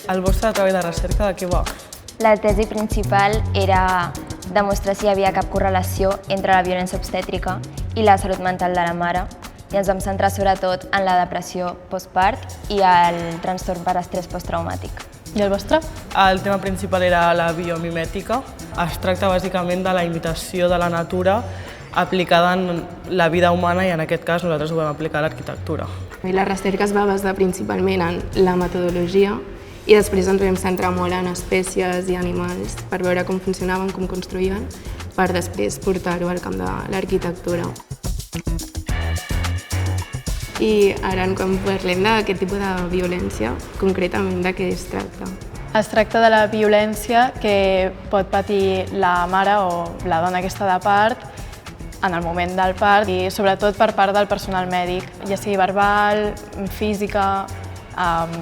El vostre treball de recerca de què va? La tesi principal era demostrar si hi havia cap correlació entre la violència obstètrica i la salut mental de la mare, i ens vam centrar sobretot en la depressió postpart i el trastorn per estrès posttraumàtic. I el vostre? El tema principal era la biomimètica. Es tracta bàsicament de la imitació de la natura aplicada en la vida humana i en aquest cas nosaltres ho vam aplicar a l'arquitectura. La recerca es va basar principalment en la metodologia i després ens vam centrar molt en espècies i animals per veure com funcionaven, com construïen, per després portar-ho al camp de l'arquitectura. I ara, quan parlem d'aquest tipus de violència, concretament de què es tracta? Es tracta de la violència que pot patir la mare o la dona que està de part en el moment del part i sobretot per part del personal mèdic, ja sigui verbal, física,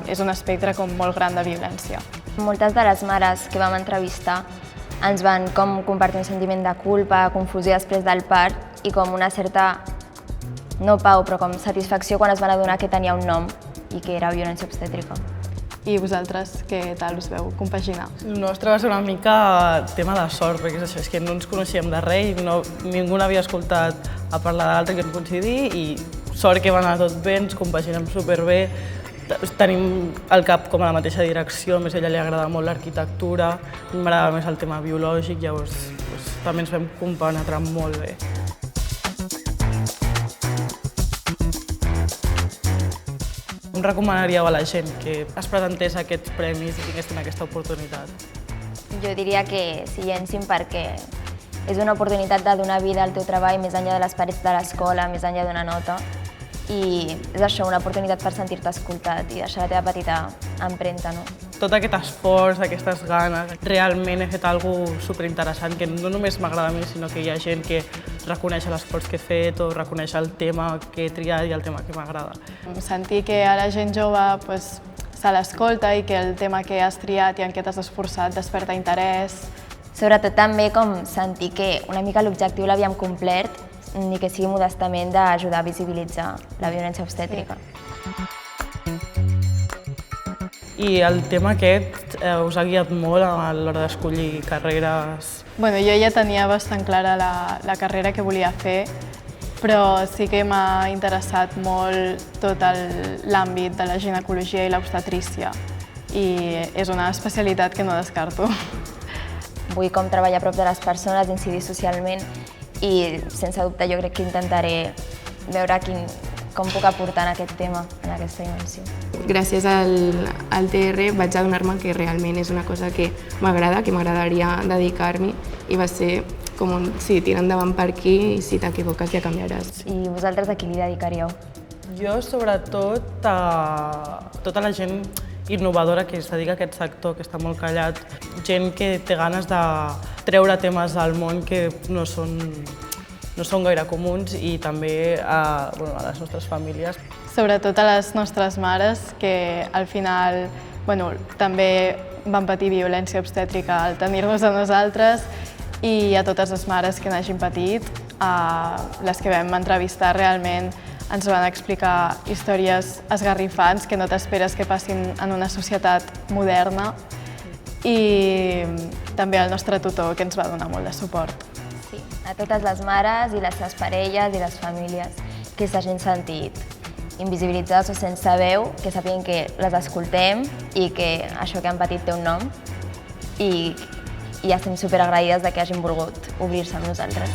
és un espectre molt gran de violència. Moltes de les mares que vam entrevistar ens van compartir un sentiment de culpa, confusió després del part i com una certa, no pau, però com satisfacció quan es van adonar que tenia un nom i que era violència obstètrica. I vosaltres, què tal us veu compaginar? El nostre va ser una mica tema de sort, perquè és això, és que no ens coneixíem de res i ningú n'havia escoltat a parlar de l'altre que ens coincidir i sort que va anar tot bé, ens compaginem superbé, tenim el cap com a la mateixa direcció, a més a ella li agrada molt l'arquitectura, a mi m'agrada més el tema biològic, llavors també ens vam compenetrar molt bé. Com recomanaríeu a la gent que es presentés a aquests premis i tinguessin aquesta oportunitat? Jo diria que s'hi llencin perquè és una oportunitat de donar vida al teu treball més enllà de les parets de l'escola, més enllà d'una nota. I és això, una oportunitat per sentir-te escoltat i deixar la teva petita empremta, no? Tot aquest esforç, aquestes ganes, realment he fet alguna cosa superinteressant que no només m'agrada a mi, sinó que hi ha gent que reconeix l'esforç que he fet o reconeix el tema que he triat i el tema que m'agrada. Sentir que a la gent jove se l'escolta i que el tema que has triat i en què t'has esforçat desperta interès. Sobretot també com sentir que una mica l'objectiu l'havíem complert, ni que sigui modestament d'ajudar a visibilitzar la violència obstètrica. I el tema aquest us ha guiat molt a l'hora d'escollir carreres? Jo ja tenia bastant clara la carrera que volia fer, però sí que m'ha interessat molt tot l'àmbit de la ginecologia i l'obstetrícia i és una especialitat que no descarto. Vull treballar a prop de les persones, incidir socialment i, sense dubte, jo crec que intentaré veure com puc aportar en aquest tema, en aquesta dimensió. Gràcies al TR vaig adonar-me que realment és una cosa que m'agrada, que m'agradaria dedicar-m'hi i va ser com sí, tira endavant per aquí i si t'equivoques ja canviaràs. I vosaltres a qui li dedicaríeu? Jo, sobretot, a tota la gent innovadora que es dedica a aquest sector, que està molt callat, gent que té ganes de treure temes al món que no són gaire comuns i també a les nostres famílies. Sobretot a les nostres mares, que al final també van patir violència obstètrica al tenir-nos a nosaltres i a totes les mares que n'hagin patit, les que vam entrevistar realment ens van explicar històries esgarrifants que no t'esperes que passin en una societat moderna i també el nostre tutor, que ens va donar molt de suport. Sí, a totes les mares i les seves parelles i les famílies que s'hagin sentit invisibilitzades o sense veu, que sàpiguen que les escoltem i que això que han patit té un nom i estem superagraïdes que hagin volgut obrir-se amb nosaltres.